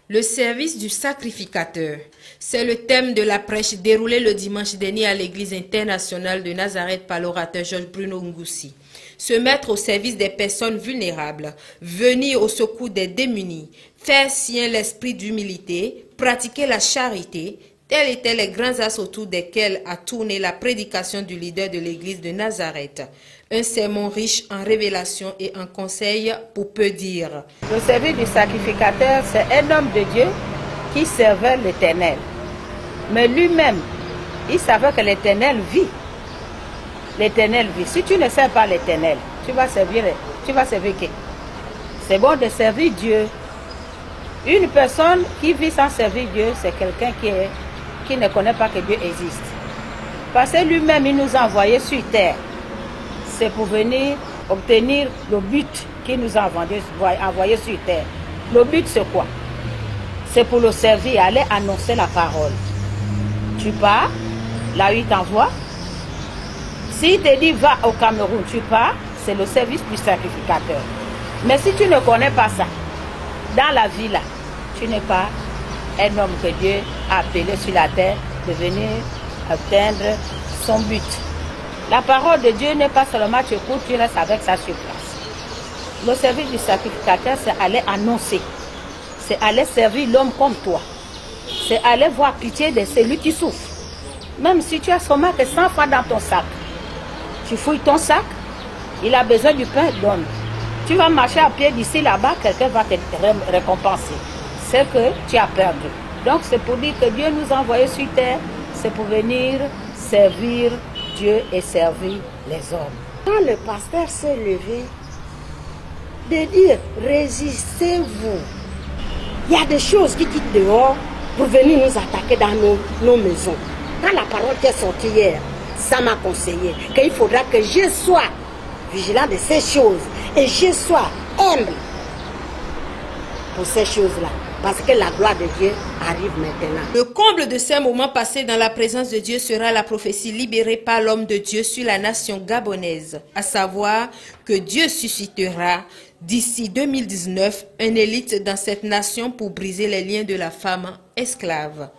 Le service du sacrificateur. C'est le thème de la prêche déroulée le dimanche dernier à l'église internationale de Nazareth par l'orateur Georges Bruno Ngoussi. Se mettre au service des personnes vulnérables, venir au secours des démunis, faire sien l'esprit d'humilité, pratiquer la charité, tels étaient les grands axes autour desquels a tourné la prédication du leader de l'église de Nazareth. Un sermon riche en révélations et en conseils pour peu dire. Le service du sacrificateur, c'est un homme de Dieu qui servait l'Éternel. Mais lui-même, il savait que l'Éternel vit. L'Éternel vit. Si tu ne sers pas l'Éternel, tu vas servir qui? C'est bon de servir Dieu. Une personne qui vit sans servir Dieu, c'est quelqu'un qui ne connaît pas que Dieu existe. Parce que lui-même, il nous a envoyés sur terre. C'est pour venir obtenir le but qu'il nous a envoyé sur terre. Le but, c'est quoi? C'est pour le servir, aller annoncer la parole. Tu pars, là où il t'envoie. S'il te dit va au Cameroun, tu pars, c'est le service du sacrificateur. Mais si tu ne connais pas ça, dans la vie là, tu n'es pas un homme que Dieu a appelé sur la terre de venir atteindre son but. La parole de Dieu n'est pas seulement tu écoutes, tu restes avec ça sur place. Le service du sacrificateur, c'est aller annoncer. C'est aller servir l'homme comme toi. C'est aller voir pitié de celui qui souffre. Même si tu as seulement que 100 francs dans ton sac, tu fouilles ton sac, il a besoin du pain, donne. Tu vas marcher à pied d'ici là-bas, quelqu'un va te récompenser. C'est que tu as perdu. Donc c'est pour dire que Dieu nous a envoyés sur terre, c'est pour venir servir Dieu et servir les hommes. Quand le pasteur s'est levé, de dire résistez-vous. Il y a des choses qui quittent dehors pour venir nous attaquer dans nos maisons. Quand la parole qui est sortie hier, ça m'a conseillé qu'il faudra que je sois vigilant de ces choses et je sois humble pour ces choses-là. Parce que la gloire de Dieu arrive maintenant. Le comble de ces moments passés dans la présence de Dieu sera la prophétie libérée par l'homme de Dieu sur la nation gabonaise, à savoir que Dieu suscitera d'ici 2019 un élite dans cette nation pour briser les liens de la femme esclave.